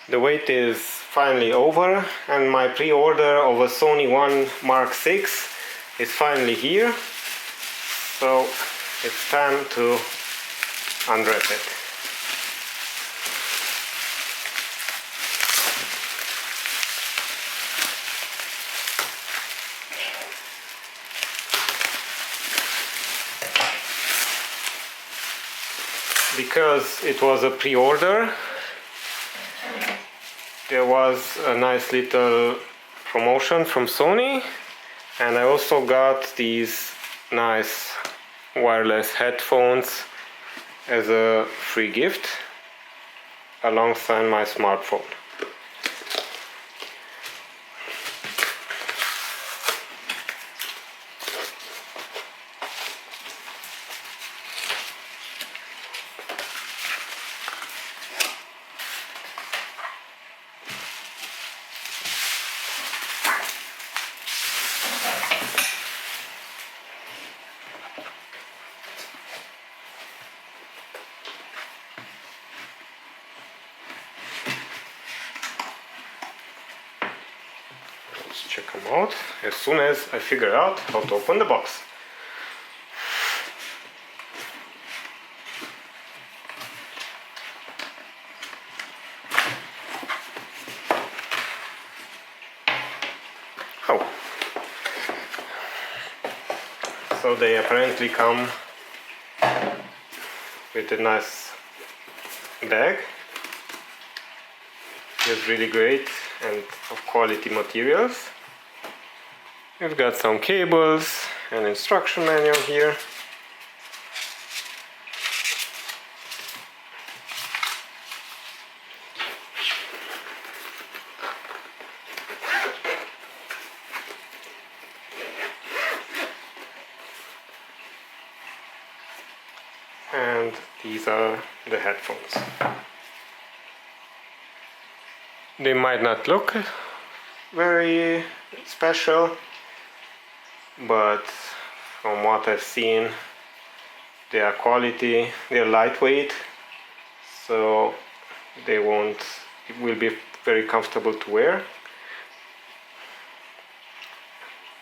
The wait is finally over and my pre-order of a Sony One Mark 6 is finally here. So it's time to unwrap it. Because it was a pre-order, there was a nice little promotion from Sony, and I also got these nice wireless headphones as a free gift alongside my smartphone. Let's check them out as soon as I figure out how to open the box. Oh, so they apparently come with a nice bag. It's really great and of quality materials. We've got some cables and instruction manual here. And these are the headphones. They might not look very special, but from what I've seen, they are quality, they're lightweight, so it will be very comfortable to wear.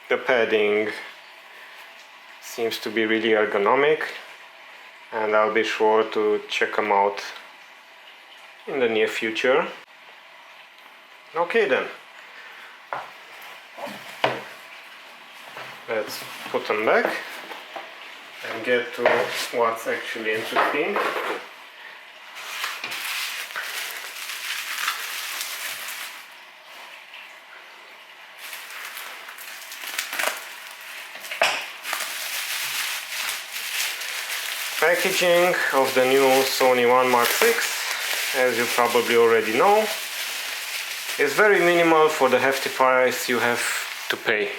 The padding seems to be really ergonomic, and I'll be sure to check them out in the near future. Okay then, let's put them back and get to what's actually interesting. Packaging of the new Sony One Mark 6, as you probably already know, is very minimal for the hefty price you have to pay.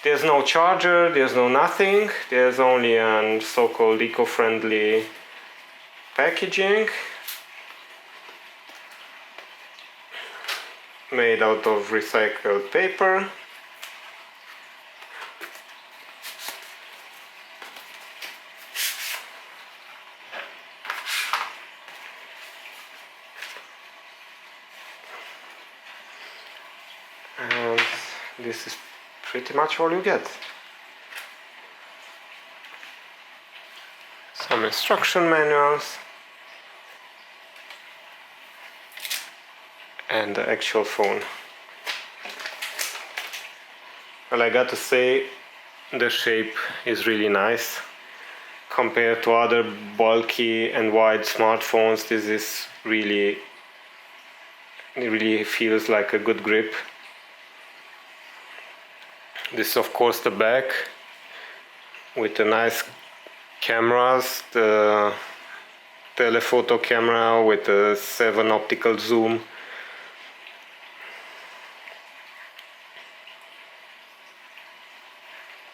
There's no charger, there's no nothing, there's only a so-called eco-friendly packaging made out of recycled paper. And this is pretty much all you get. Some instruction manuals and the actual phone. Well, I got to say, the shape is really nice. Compared to other bulky and wide smartphones, this is it really feels like a good grip. This is of course the back with the nice cameras, the telephoto camera with a 7 optical zoom.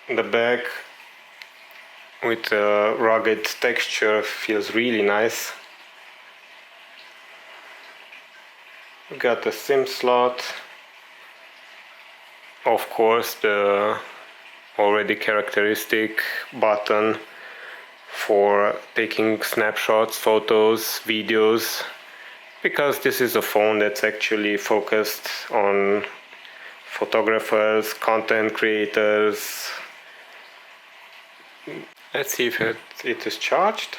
The back with a rugged texture feels really nice. We got a SIM slot. Of course, the already characteristic button for taking snapshots, photos, videos because this is a phone that's actually focused on photographers, content creators. Let's see if it is charged.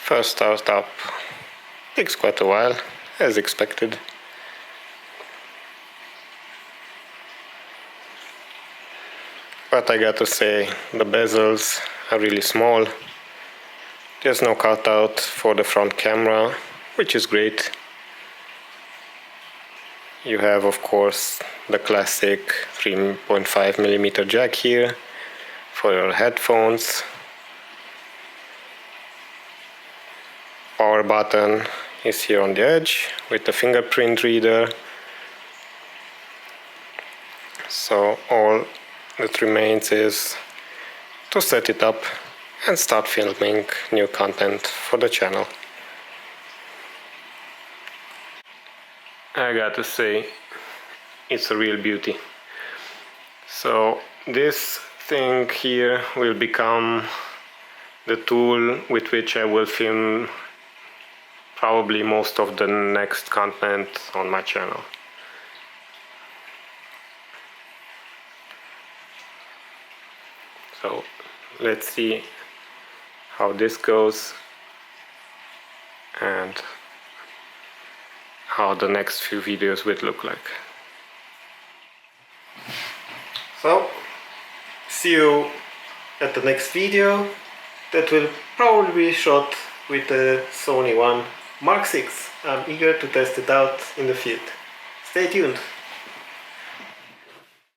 First start up takes quite a while, as expected. But I gotta say, the bezels are really small. There's no cutout for the front camera, which is great. You have, of course, the classic 3.5mm jack here for your headphones. Power button is here on the edge with the fingerprint reader. So all that remains is to set it up and start filming new content for the channel. I gotta say, it's a real beauty. So this thing here will become the tool with which I will film probably most of the next content on my channel. So let's see how this goes and how the next few videos will look like. So see you at the next video that will probably be shot with the Sony One Mark 6. I'm eager to test it out in the field. Stay tuned!